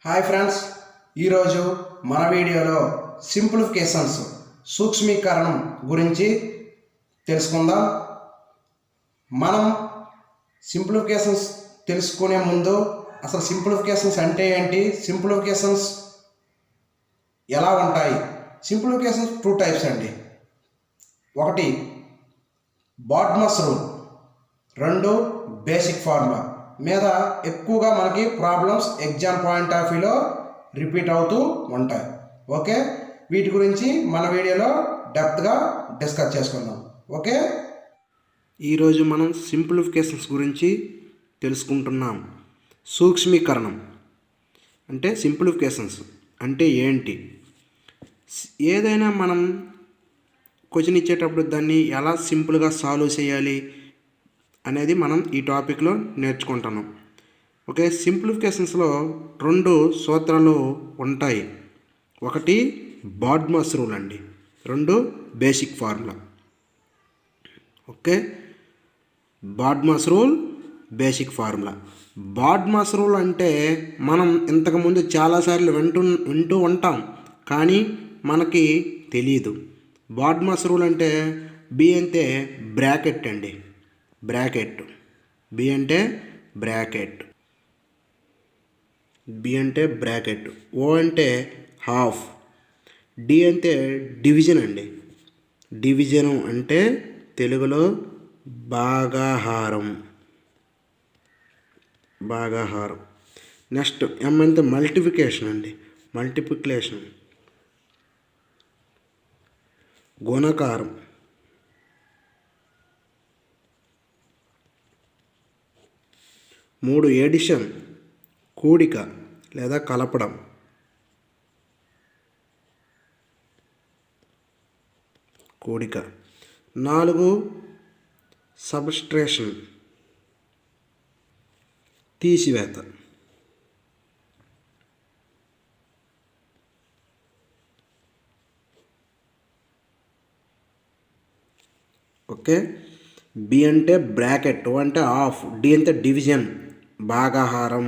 Hi friends, ఈరోజు మన వీడియోలో సింప్లిఫికేషన్స్ సూక్ష్మీకరణం గురించి తెలుసుకుందాం. మనం సింప్లిఫికేషన్స్ తెలుసుకునే ముందు అసలు సింప్లిఫికేషన్స్ అంటే ఏంటి, సింప్లిఫికేషన్స్ ఎలా ఉంటాయి? సింప్లిఫికేషన్స్ 2 టైప్స్ అండి. ఒకటి బాడ్మస్ రూల్, 2 బేసిక్ ఫార్ములా. మీద ఎక్కువగా మనకి ప్రాబ్లమ్స్ ఎగ్జామ్ పాయింట్ ఆఫ్ వ్యూలో రిపీట్ అవుతూ ఉంటాయి. ఓకే, వీటి గురించి మన వీడియోలో డెప్త్గా డిస్కస్ చేసుకుందాం. ఓకే, ఈరోజు మనం సింప్లిఫికేషన్స్ గురించి తెలుసుకుంటున్నాం. సూక్ష్మీకరణం అంటే సింప్లిఫికేషన్స్ అంటే ఏంటి, ఏదైనా మనం క్వశ్చన్ ఇచ్చేటప్పుడు దాన్ని ఎలా సింపుల్గా సాల్వ్ చేయాలి అనేది మనం ఈ టాపిక్లో నేర్చుకుంటున్నాం. ఓకే, సింప్లిఫికేషన్స్లో 2 సూత్రాలు ఉంటాయి. ఒకటి బాడ్మస్ రూల్ అండి, 2 basic formula. Okay, BODMAS rule, basic formula. BODMAS rule అంటే మనం ఇంతకుముందు చాలాసార్లు వింటూ ఉంటాం, కానీ మనకి తెలియదు. బాడ్మస్ రూల్ అంటే బి అంటే బ్రాకెట్ అండి, బ్రాకెట్. బి అంటే బ్రాకెట్, బి అంటే బ్రాకెట్. ఓ అంటే హాఫ్. డి అంటే డివిజన్ అండి. డివిజను అంటే తెలుగులో భాగాహారం, భాగాహారం. నెక్స్ట్ ఎం అంటే మల్టిప్లికేషన్ అండి, మల్టిప్లికేషన్, గుణకారం. 3 ఎడిషన్, కూడిక లేదా కలపడం. 4 సబ్ట్రాక్షన్, తీసివేత. ఓకే, బి అంటే బ్రాకెట్, ఓ అంటే హాఫ్, డి అంటే డివిజన్, భాగాహారం,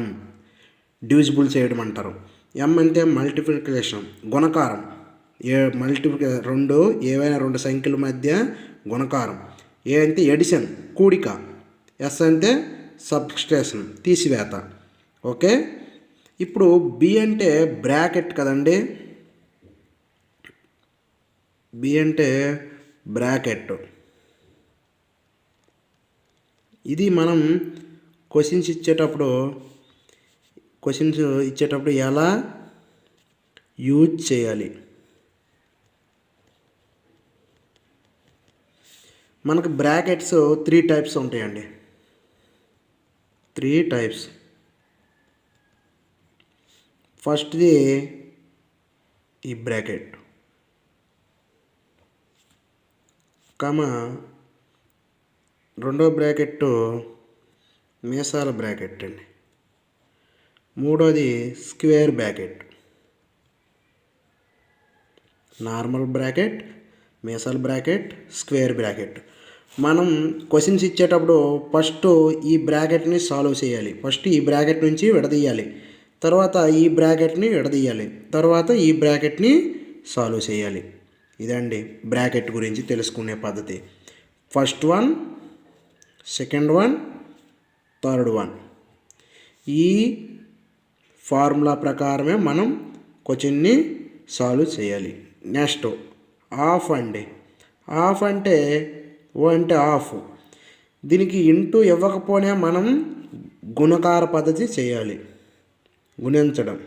డివిజిబుల్ చేయడం అంటారు. ఎం అంటే మల్టిప్లికేషన్, గుణకారం. ఏవైనా 2 సంఖ్యల మధ్య గుణకారం. ఏ అంటే ఎడిషన్, కూడిక. ఎస్ అంటే సబ్ట్రాక్షన్, తీసివేత. ఓకే, ఇప్పుడు బి అంటే బ్రాకెట్ కదండి. బి అంటే బ్రాకెట్. ఇది మనం క్వశ్చన్స్ ఇచ్చేటప్పుడు ఎలా యూజ్ చేయాలి. మనకు బ్రాకెట్స్ 3 టైప్స్ ఉంటాయండి, 3 టైప్స్. ఫస్ట్ది ఈ బ్రాకెట్, రెండో బ్రాకెట్ మీసాల బ్రాకెట్ అండి. మూడోది స్క్వేర్ బ్రాకెట్, నార్మల్ బ్రాకెట్, మీసాల బ్రాకెట్, స్క్వేర్ బ్రాకెట్. మనం క్వశ్చన్స్ ఇచ్చేటప్పుడు ఫస్ట్ ఈ బ్రాకెట్ని సాల్వ్ చేయాలి. ఫస్ట్ ఈ బ్రాకెట్ నుంచి విడదీయాలి, తర్వాత ఈ బ్రాకెట్ని విడదీయాలి, తర్వాత ఈ బ్రాకెట్ని సాల్వ్ చేయాలి. ఇదండి బ్రాకెట్ గురించి తెలుసుకునే పద్ధతి. First one, second one, third one. ఈ ఫార్ములా ప్రకారమే మనం క్వశ్చన్ని సాల్వ్ చేయాలి. నెక్స్ట్ హాఫ్ అండి. హాఫ్ అంటే ఓ అంటే హాఫ్. దీనికి ఇంటూ ఇవ్వకపోయినా మనం గుణకార పద్ధతి చేయాలి, గుణించడం.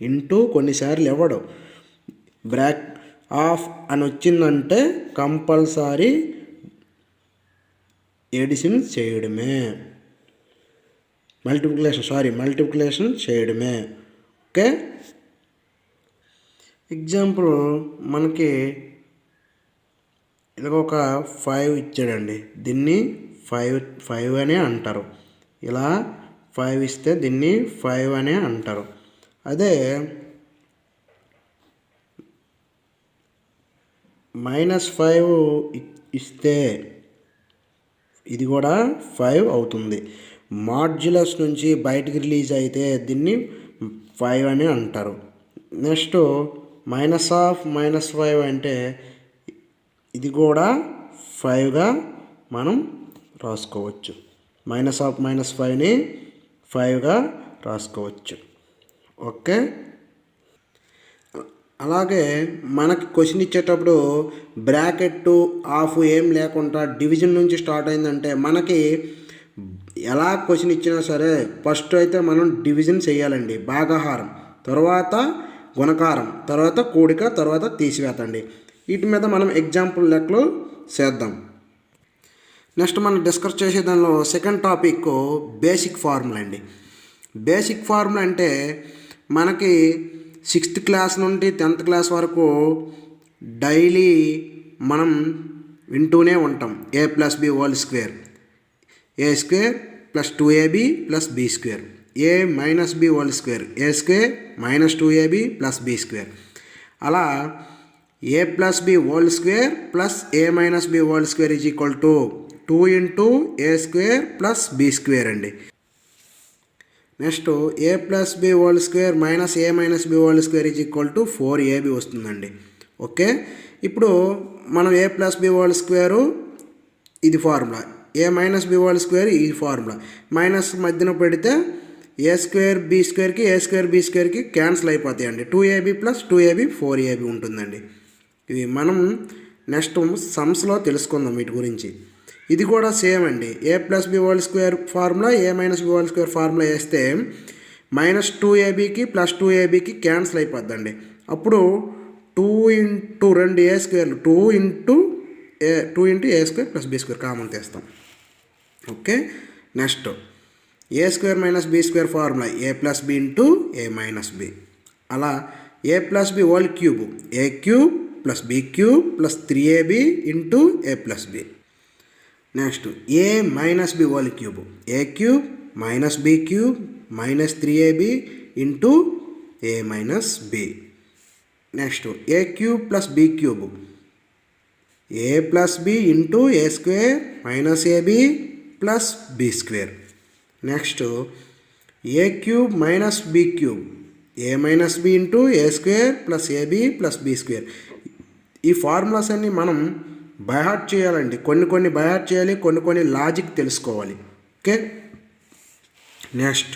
ఇంటూ కొన్నిసార్లు ఇవ్వడం. హాఫ్ అని వచ్చిందంటే కంపల్సరీ ఎడిషన్ చేయడమే, మల్టిప్లికేషన్ చేయడమే. ఓకే, ఎగ్జాంపుల్ మనకి ఇలా ఒక 5 ఇచ్చాడండి. దీన్ని 5 అనే అంటారు. ఇలా 5 ఇస్తే దీన్ని 5 అనే అంటారు. అదే -5 ఇస్తే ఇది కూడా 5 అవుతుంది. మాడ్యులస్ నుంచి బయటికి రిలీజ్ అయితే దీన్ని 5 అని అంటారు. నెక్స్ట్ -5 అంటే ఇది కూడా 5గా మనం రాసుకోవచ్చు. -5ని 5గా రాసుకోవచ్చు. ఓకే. అలాగే మనకి క్వశ్చన్ ఇచ్చేటప్పుడు బ్రాకెట్ ఆఫ్ ఏం లేకుండా డివిజన్ నుంచి స్టార్ట్ అయిందంటే మనకి ఎలా క్వశ్చన్ ఇచ్చినా సరే ఫస్ట్ అయితే మనం డివిజన్ చేయాలండి. భాగాహారం, తర్వాత గుణకారం, తర్వాత కూడిక, తర్వాత తీసివేత అండి. వీటి మీద మనం ఎగ్జాంపుల్ లెక్కలు చేద్దాం. నెక్స్ట్ మనం డిస్కస్ చేసే దానిలో సెకండ్ టాపిక్ బేసిక్ ఫార్ములా అండి. బేసిక్ ఫార్ములా అంటే మనకి 6th క్లాస్ నుండి 10th క్లాస్ వరకు డైలీ మనం వింటూనే ఉంటాం. a+b² a² + 2ab + b², a - b² a² - 2ab + b². అలా a + b² + a - b² = 2 × a² + b² అండి. Next a + b² - a - b² = 4ab వస్తుందండి. ఓకే. ఇప్పుడు మనం a + b² ఇది ఫార్ములా, a - b² ఈ ఫార్ములా, మైనస్ మధ్యన పెడితే a² b²కి a² b²కి క్యాన్సిల్ అయిపోతాయండి. 2ab + 2ab 4ab ఉంటుందండి. ఇవి మనం నెక్స్ట్ సమ్స్లో తెలుసుకుందాం వీటి గురించి. ఇది కూడా సేమ్ అండి. a + b² formula, a - b² formula వేస్తే -2abకి + 2abకి క్యాన్సిల్ అయిపోద్దండి. అప్పుడు 2 × 2 a², 2 × a² + b² కామన్ తీస్తాం. Okay. Next a² - b² formula a + b × a - b. అలా a + b whole cube a³ + b³ + 3ab × a + b. Next a - b whole cube a³ - b³ - 3ab × a - b. Next a³ + b³ a + b × a² - ab + b². Next a³ - b³ a - b × a² + ab + b². ఈ formulas అన్ని మనం by heart చేయాలండి. కొన్ని by heart చేయాలి, కొన్ని logic తెలుసుకోవాలి. Okay. Next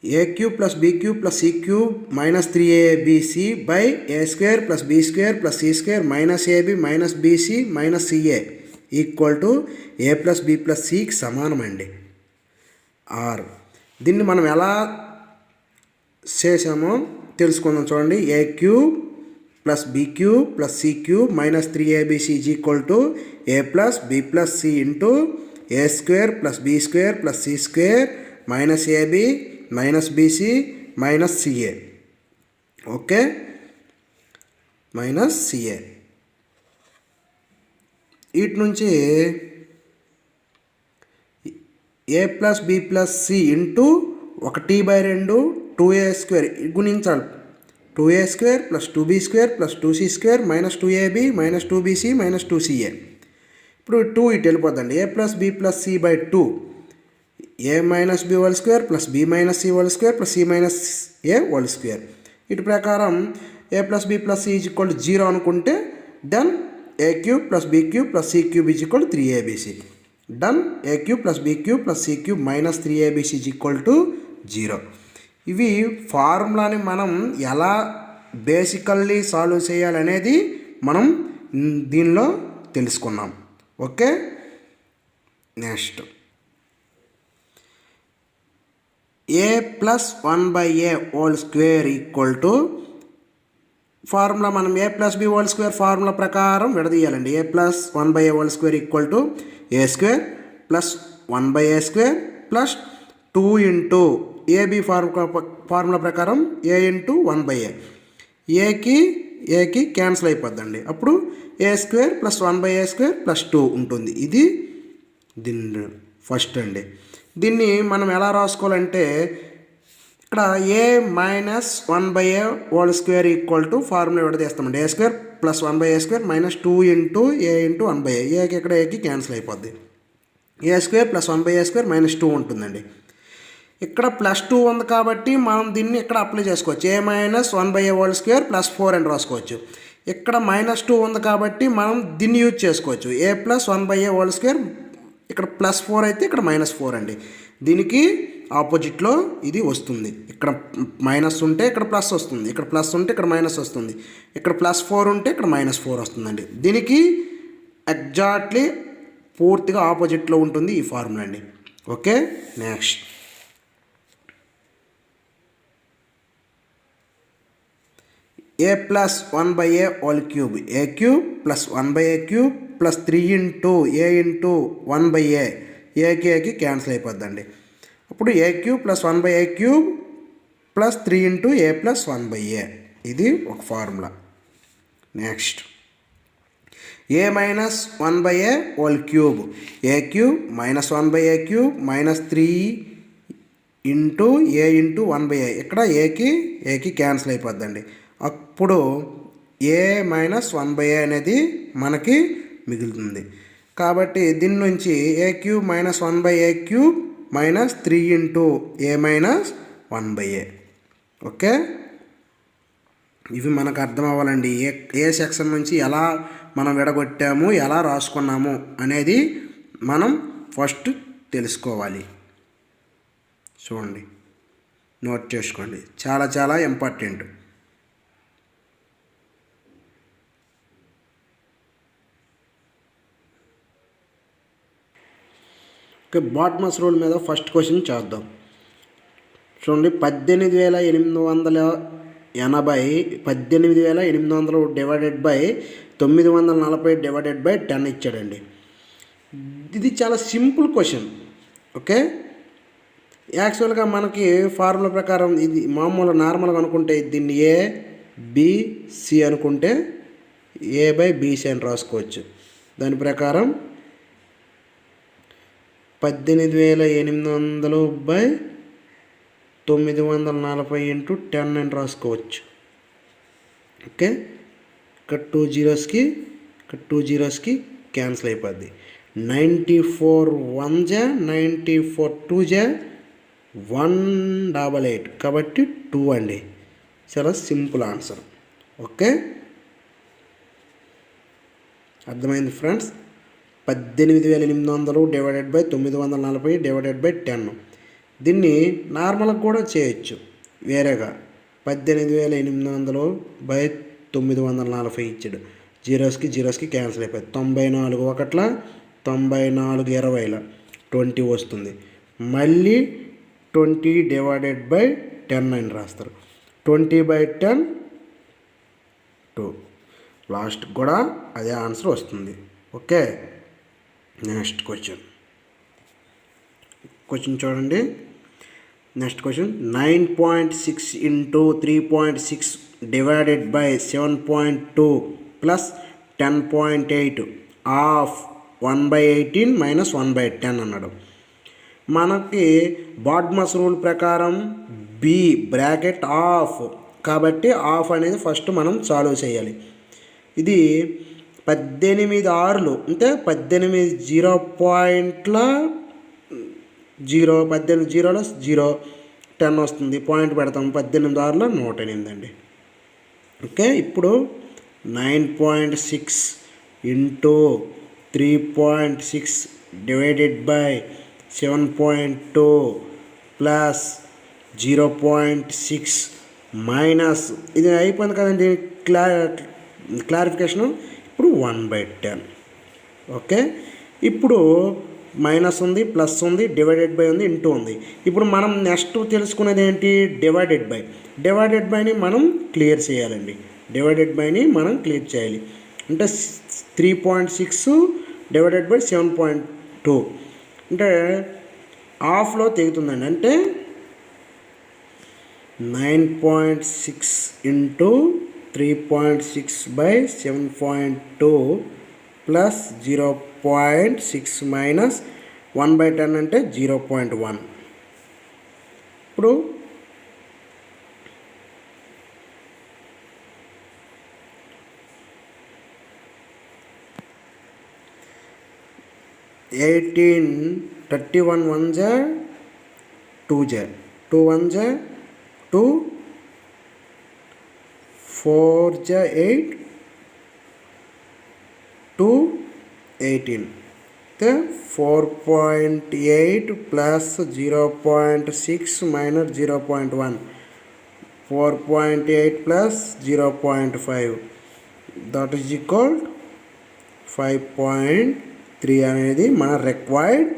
a³ + b³ + c³ - 3abc / a² + b² + c² - ab - bc - ca = a + b + cకి సమానం అండి. ఆర్ దీన్ని మనం ఎలా చేసామో తెలుసుకుందాం. చూడండి, a³ + b³ + c³ - 3abc = a + b + c × a² + b² + c² - ab - bc - ca. Okay. -ca. వీటి నుంచి a + b + c × 1/2 2a² గుణించాలి. 2a² + 2b² + 2c² - 2ab - 2bc - 2ca. ఇప్పుడు 2 ఇటు వెళ్ళిపోద్దండి. a + b + c / 2 a - b² + b - c² + c - a². ఇటు ప్రకారం a + b + c 0 అనుకుంటే then a³ + b³ + c³ = 3abc. Done. a³ + b³ + c³ - 3abc = 0. ఇవి ఫార్ములాని మనం ఎలా basically solve చేయాలనేది మనం దీనిలో తెలుసుకున్నాం. Okay. Next a + 1/a² formula మనం a + b² ఫార్ములా ప్రకారం విడదీయాలండి. a + 1/a² = a² + 1/a² + 2 × ab formula ప్రకారం a × 1/a. ఏకి క్యాన్సిల్ అయిపోద్దండి. అప్పుడు a² + 1/a² + 2 ఉంటుంది. ఇది దీన్ని ఫస్ట్ అండి. దీన్ని మనం ఎలా రాసుకోవాలంటే ఇక్కడ a - 1/a² formula విడదీస్తామండి. a² + 1/a² - 2 × a × 1/a. ఏకి ఇక్కడ ఏకి క్యాన్సిల్ అయిపోద్ది. A square plus 1/a square minus 2 ఉంటుందండి. ఇక్కడ +2 ఉంది కాబట్టి మనం దీన్ని ఇక్కడ అప్లై చేసుకోవచ్చు. a minus 1/a whole square plus 4 అని రాసుకోవచ్చు. ఇక్కడ -2 ఉంది కాబట్టి మనం దీన్ని యూజ్ చేసుకోవచ్చు. a plus 1/a whole square, ఇక్కడ +4 అయితే ఇక్కడ -4 అండి. దీనికి ఆపోజిట్లో ఇది వస్తుంది. ఇక్కడ మైనస్ ఉంటే ఇక్కడ ప్లస్ వస్తుంది, ఇక్కడ ప్లస్ ఉంటే ఇక్కడ మైనస్ వస్తుంది, ఇక్కడ +4 ఉంటే ఇక్కడ -4 వస్తుందండి. దీనికి ఎగ్జాక్ట్లీ పూర్తిగా ఆపోజిట్లో ఉంటుంది ఈ ఫార్ములా అండి. Okay, next a plus 1/a whole cube, a cube plus 1/a cube plus 3 into a into 1/a, ఏకి ఏకి క్యాన్సిల్ అయిపోద్దండి. అప్పుడు a cube plus 1/a cube plus 3 into a plus 1/a, ఇది ఒక formula. Next a minus 1/a whole cube, a cube minus 1/a cube minus 3 into a into 1/a, ఇక్కడ ఏకి cancel అయిపోద్దండి. అప్పుడు a minus 1/a అనేది మనకి మిగులుతుంది. కాబట్టి దీని నుంచి a cube minus 1/a cube minus 3 into a minus 1/a. Okay, ఇవి మనకు అర్థం అవ్వాలండి. ఏ సెక్షన్ నుంచి ఎలా మనం విడగొట్టాము, ఎలా రాసుకున్నాము అనేది మనం ఫస్ట్ తెలుసుకోవాలి. చూడండి, నోట్ చేసుకోండి, చాలా చాలా ఇంపార్టెంట్. ఓకే, బాట్మస్ రూల్ మీద ఫస్ట్ క్వశ్చన్ చేద్దాం. చూడండి, 18,800 డివైడెడ్ బై 940 డివైడెడ్ బై 10 ఇచ్చాడండి. ఇది చాలా సింపుల్ క్వశ్చన్. ఓకే, యాక్చువల్గా మనకి ఫార్ములా ప్రకారం ఇది మామూలు నార్మల్గా అనుకుంటే దీన్ని ABC అనుకుంటే a/bc అని రాసుకోవచ్చు. దాని ప్రకారం 18,800 బై 940 ఇంటూ 10 అని రాసుకోవచ్చు. ఓకే, ఇక్కడ 2 జీరోస్కి ఇక్కడ 2 జీరోస్కి క్యాన్సిల్ అయిపోద్ది. 94 1 జా 94 2 జా 188, కాబట్టి 2 అండి. చాలా సింపుల్ ఆన్సర్. ఓకే, అర్థమైంది friends. 18,800 divided by 940 divided by 10. దీన్ని నార్మల్గా కూడా చేయొచ్చు వేరేగా. 18,800 బై 940 ఇచ్చాడు. జీరోస్కి క్యాన్సిల్ అయిపోయింది. 94 ఒకట్ల 94 20ల 20 వస్తుంది. మళ్ళీ 20 డివైడెడ్ బై 10 అని రాస్తారు. 20/10 2, లాస్ట్ కూడా అదే ఆన్సర్ వస్తుంది. ఓకే, నెక్స్ట్ క్వశ్చన్ చూడండి. Next question 9.6 into 3.6 divided by 7.2 plus 10.8 of 1/18 minus 1/10 అన్నాడు. మనకి బాట్మస్ రూల్ ప్రకారం బి బ్రాకెట్ ఆఫ్, కాబట్టి ఆఫ్ అనేది ఫస్ట్ మనం సాల్వ్ చేయాలి. ఇది 18 6లు అంటే 18 0.0 10 వస్తుంది. పాయింట్ పెడతాం. 18 6ల 108 అండి. ఓకే, ఇప్పుడు 9.6 into 3.6 divided by 7.2 plus 0.6 minus, ఇది అయిపోయింది కదండి క్లారిఫికేషను. ఇప్పుడు 1/10. ఓకే, ఇప్పుడు మైనస్ ఉంది, ప్లస్ ఉంది, డివైడెడ్ బై ఉంది, ఇంటూ ఉంది. ఇప్పుడు మనం నెక్స్ట్ తెలుసుకునేది ఏంటి? డివైడెడ్ బైని మనం క్లియర్ చేయాలండి. డివైడెడ్ బైని మనం క్లియర్ చేయాలి. అంటే 3.6 డివైడెడ్ బై 7.2 అంటే హాఫ్లో తెగుతుందండి. అంటే 9.6 ఇంటూ 3.6 బై 7.2 ప్లస్ 0.6 మైనస్ 1/10 అంటే 0.1. ఇప్పుడు 18 31 1 जा 2 जा 2 1 जा 2 4 जा 8 2 18 तो 4.8 plus 0.6 minus 0.1 4.8 plus 0.5 that is equal 5.3 అనేది మన రిక్వైర్డ్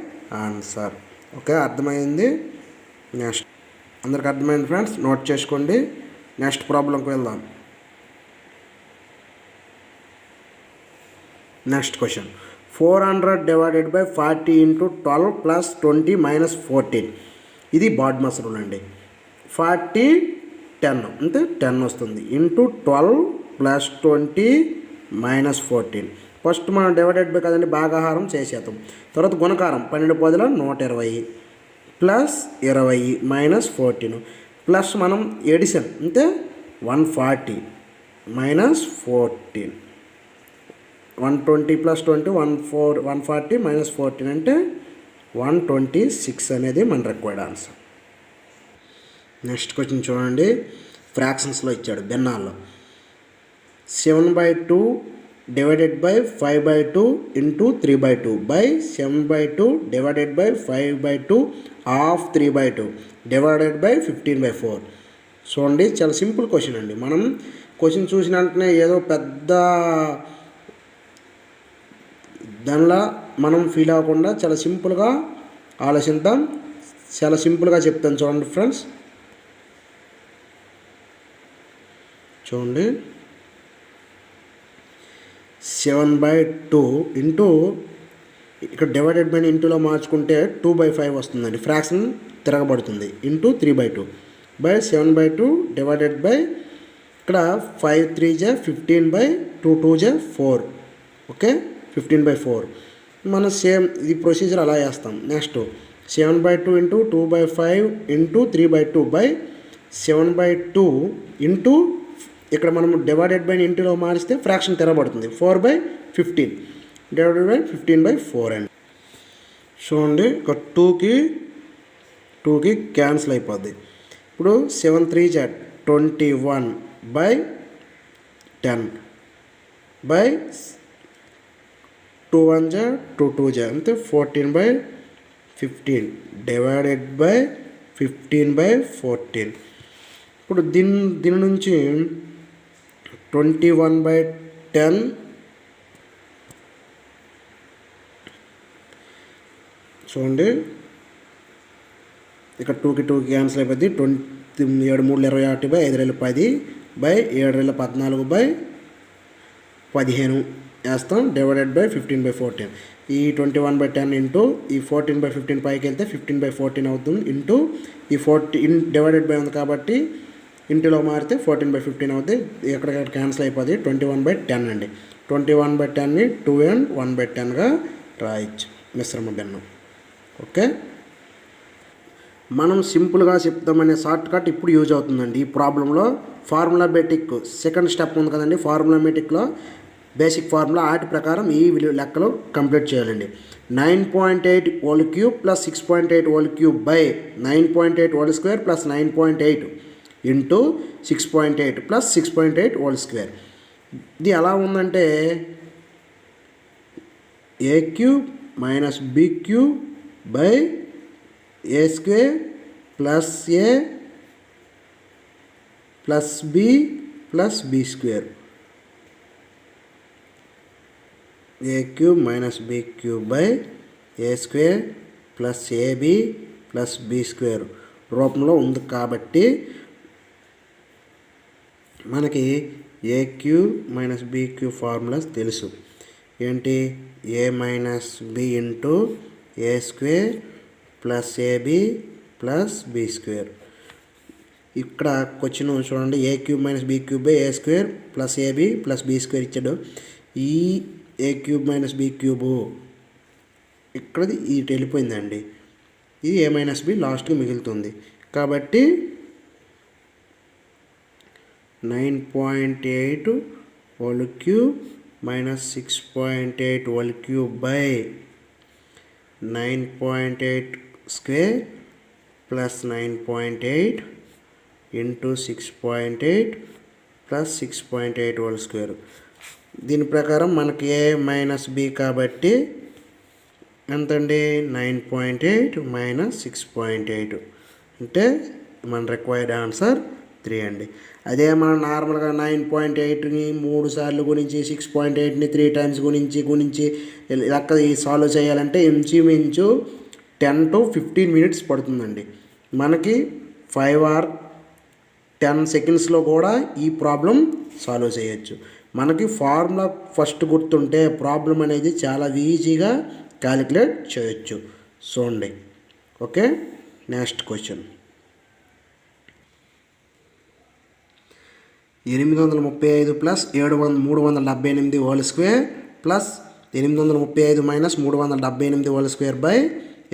ఆన్సర్. ఓకే, అర్థమైంది. నెక్స్ట్ అందరికి అర్థమైంది ఫ్రెండ్స్, నోట్ చేసుకోండి. నెక్స్ట్ ప్రాబ్లంకి వెళ్దాం. Next question 400 divided by 40 into 12 plus 20 minus 14. ఇది బాడ్మాస్ రూల్ అండి. 40 10 అంటే 10 వస్తుంది ఇంటూ 12 ప్లస్ 20 మైనస్ 14. ఫస్ట్ మనం డివైడెడ్ బై కదండి, భాగాహారం చేసేద్దాం. తర్వాత గుణకారం 12 పదుల 120 ప్లస్ 20 మైనస్ 14 ప్లస్ మనం ఎడిషన్ అంటే 140 మైనస్ 14 120 ప్లస్ 20 140 మైనస్ 14 అంటే 126 అనేది మన రిక్వైర్డ్ ఆన్సర్. నెక్స్ట్ క్వశ్చన్ చూడండి, ఫ్రాక్షన్స్లో ఇచ్చాడు భిన్నాల్లో. 7/2 divided by 5/2 into 3/2 by 7/2 divided by 5/2 of 3/2 divided by 15/4. చూడండి, చాలా సింపుల్ క్వశ్చన్ అండి. మనం క్వశ్చన్ చూసిన వెంటనే ఏదో పెద్ద దానిలా మనం ఫీల్ అవ్వకుండా చాలా సింపుల్గా ఆలోచిద్దాం. చాలా సింపుల్గా చెప్తాను చూడండి ఫ్రెండ్స్. చూడండి, 7/2 ఇంటూ ఇక్కడ డివైడెడ్ బై ఇంటూలో మార్చుకుంటే 2/5 వస్తుందండి, ఫ్రాక్షన్ తిరగబడుతుంది. ఇంటూ 3/2 బై 7/2 డివైడెడ్ బై ఇక్కడ 5 3 జా 15/2 2 జా 4. ఓకే, 15/4 మనం సేమ్ ఇది ప్రొసీజర్ అలా చేస్తాం. Next 7/2 into 2/5 into 3/2 by 7/2 into ఇక్కడ మనం డివైడెడ్ బై ఇంటూలో మారిస్తే ఫ్రాక్షన్ తిరగబడుతుంది. 4/15 డివైడెడ్ బై 15/4 అండి. చూడండి, ఒక 2కి క్యాన్సిల్ అయిపోద్ది. ఇప్పుడు 7 3 జా 21 బై 10 బై 2 1 జా 2 2 జా అంటే 14/15 డివైడెడ్ బై 15/14. ఇప్పుడు దీని నుంచి 21/10 చూడండి, ఇక్కడ 2కి క్యాన్సిల్ అయిపోద్ది. 7 3 21 బై 5 2 10 బై 7 2 14 బై 15 వేస్తాం డివైడెడ్ బై 15/14. ఈ 21/10 ఇంటూ ఈ 14/15 పైకి వెళ్తే 15/14 అవుతుంది. ఇంటూ ఈ 14 డివైడెడ్ బై ఉంది కాబట్టి ఇంటిలో మారితే 14/15 అవుతుంది. ఎక్కడికక్కడ క్యాన్సిల్ అయిపోతుంది. 21/10 అండి. 21/10ని 2 and 1/10గా రాయొచ్చు, మిశ్రమ భిన్నం. ఓకే, మనం సింపుల్గా చెప్తామనే షార్ట్ కట్ ఇప్పుడు యూజ్ అవుతుందండి ఈ ప్రాబ్లంలో. ఫార్ములామేటిక్ సెకండ్ స్టెప్ ఉంది కదండి, ఫార్ములామేటిక్లో బేసిక్ ఫార్ములా వాటి ప్రకారం ఈ లెక్కలు కంప్లీట్ చేయాలండి. 9.8 whole cube plus 6.8 whole cube by 9.8 whole square plus 9.8 into 6.8 plus 6.8 whole square. ఇది ఎలా ఉందంటే A cube minus B cube by A square plus A plus B plus B square. A cube minus B cube by A square plus AB plus B square రూపంలో ఉంది కాబట్టి మనకి A cube minus B cube formulas తెలుసు. ఏంటి? A minus B into A square plus AB plus B square. ఇక్కడ question చూడండి, A cube minus B cube by A square plus AB plus B square ఇచ్చాడు. ఈ A cube minus B cube ఇక్కడది ఇది వెళ్ళిపోయిందండి. ఇది ఏ మైనస్ బి లాస్ట్కి మిగులుతుంది కాబట్టి 9.8 whole cube minus 6.8 whole cube by 9.8 square plus 9.8 into 6.8 plus 6.8 whole square. దీని ప్రకారం మనకి ఏ మైనస్ బి కాబట్టి ఎంతండి 9.8 మైనస్ 6.8 అంటే మన రిక్వైర్డ్ ఆన్సర్ 3 అండి. అదే మనం నార్మల్గా 9.8ని 3 సార్లు గురించి 6.8ని 3 టైమ్స్ గురించి లెక్క సాల్వ్ చేయాలంటే ఇంచుమించు 10 to 15 మినిట్స్ పడుతుందండి. మనకి 5 or 10 సెకండ్స్లో కూడా ఈ ప్రాబ్లం సాల్వ్ చేయొచ్చు. మనకి ఫార్ములా ఫస్ట్ గుర్తుంటే ప్రాబ్లం అనేది చాలా ఈజీగా క్యాలిక్యులేట్ చేయొచ్చు. చూడండి. Okay, next question. 835 plus 378 whole square plus 835 minus 378 whole square by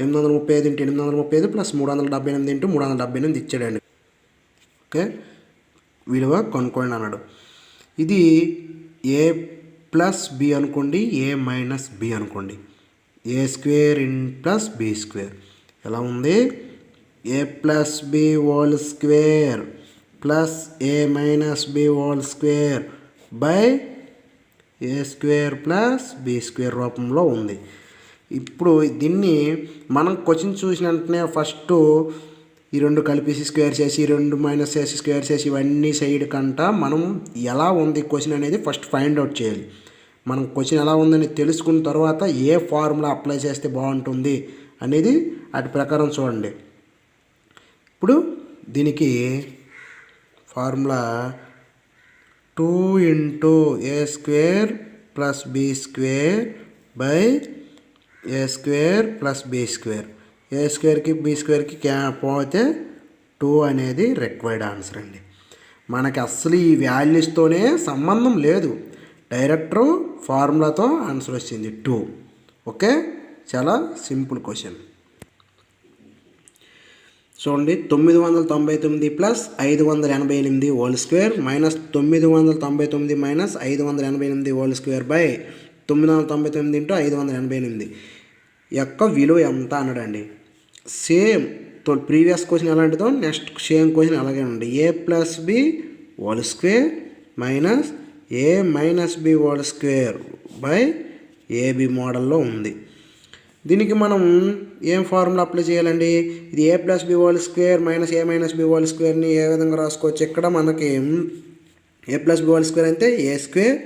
835 into 835 plus 378 into 378 ఇచ్చాడండి. ఓకే, విలువ కొనుక్కోండి అన్నాడు. ఇది ఏ ప్లస్ బి అనుకోండి, ఏ మైనస్ బి అనుకోండి. A square in plus B square ఎలా ఉంది? A plus B whole square plus A minus B whole square by A square plus B square రూపంలో ఉంది. ఇప్పుడు దీన్ని మనం క్వశ్చన్ చూసిన వెంటనే ఫస్ట్ ఈ రెండు కలిపేసి స్క్వేర్ చేసి, రెండు మైనస్ చేసి స్క్వేర్ చేసి, ఇవన్నీ సైడ్ కంట మనం ఎలా ఉంది క్వశ్చన్ అనేది ఫస్ట్ ఫైండ్ అవుట్ చేయాలి. మనం క్వశ్చన్ ఎలా ఉందని తెలుసుకున్న తర్వాత ఏ ఫార్ములా అప్లై చేస్తే బాగుంటుంది అనేది అటు ప్రకారం చూడండి. ఇప్పుడు దీనికి formula 2 into A square plus B square by A square plus B square. A స్క్వేర్కి బి స్క్వేర్కి పోతే 2 అనేది రిక్వైర్డ్ ఆన్సర్ అండి. మనకి అస్సలు ఈ వాల్యూస్తోనే సంబంధం లేదు, డైరెక్ట్ ఫార్ములాతో ఆన్సర్ వచ్చింది 2. ఓకే, చాలా సింపుల్ క్వశ్చన్. చూడండి. 999 plus 588 whole square minus 999 minus 588 whole square by 999 into 588 యొక్క విలువ ఎంత అన్నాడండి. సేమ్ ప్రీవియస్ క్వశ్చన్ ఎలాంటిదో నెక్స్ట్ సేమ్ క్వశ్చన్ అలాగే ఉంది. A plus B whole square minus A minus B whole square by AB మోడల్లో ఉంది. దీనికి మనం ఏం ఫార్ములా అప్లై చేయాలండి? ఇది A plus B whole square minus A minus B whole స్క్వేర్ని ఏ విధంగా రాసుకోవచ్చు? ఇక్కడ మనకి ఏ ప్లస్ బి హోల్ స్క్వేర్ అంటే A square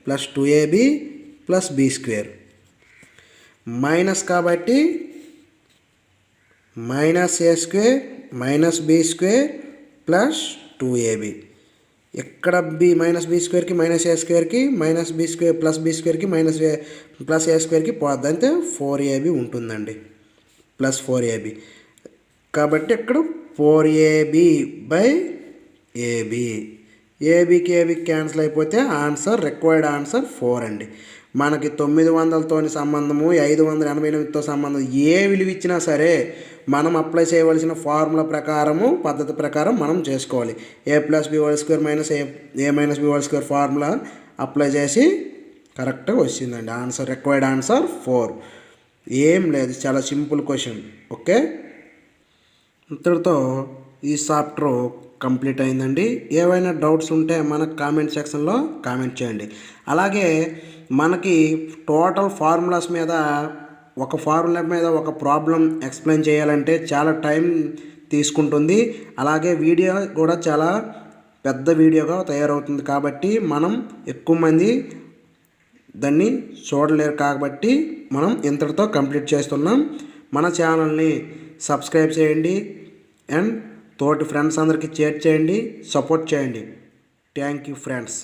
plus 2ab plus B square minus కాబట్టి minus A square minus B square plus 2ab. ఇక్కడ బి మైనస్ బి స్క్వేర్కి మైనస్ ఏ స్క్వేర్కి minus B square plus B స్క్వేర్కి మైనస్ ప్లస్ ఏ స్క్వేర్కి పోద్ది, అంటే 4ab ఉంటుందండి, ప్లస్ 4ab. కాబట్టి ఇక్కడ 4ab బై ఏబి. ఏబికి ఏబికి క్యాన్సిల్ అయిపోతే ఆన్సర్ రిక్వైర్డ్ ఆన్సర్ 4 అండి. మనకి 900తో సంబంధము 588తో సంబంధం ఏ విలువ ఇచ్చినా సరే మనం అప్లై చేయవలసిన ఫార్ములా ప్రకారము పద్ధతి ప్రకారం మనం చేసుకోవాలి. A plus B whole square minus A minus B whole square formula apply చేసి కరెక్ట్గా వచ్చిందండి ఆన్సర్. Required answer 4. ఏం లేదు, చాలా సింపుల్ క్వశ్చన్. ఓకే, ఇంతటితో ఈ చాప్టర్ కంప్లీట్ అయిందండి. ఏవైనా డౌట్స్ ఉంటే మనకు కామెంట్ సెక్షన్లో కామెంట్ చేయండి. అలాగే మనకి టోటల్ ఫార్ములాస్ మీద ఒక ఫార్ములా మీద ఒక ప్రాబ్లం ఎక్స్ప్లెయిన్ చేయాలంటే చాలా టైం తీసుకుంటుంది. అలాగే వీడియో కూడా చాలా పెద్ద వీడియోగా తయారవుతుంది. కాబట్టి మనం ఎక్కువ మంది దాన్ని చూడలేరు కాబట్టి మనం ఇంతటితో కంప్లీట్ చేస్తున్నాం. మన ఛానల్ని సబ్స్క్రైబ్ చేయండి అండ్ తోటి ఫ్రెండ్స్ అందరికీ షేర్ చేయండి, సపోర్ట్ చేయండి. Thank you friends.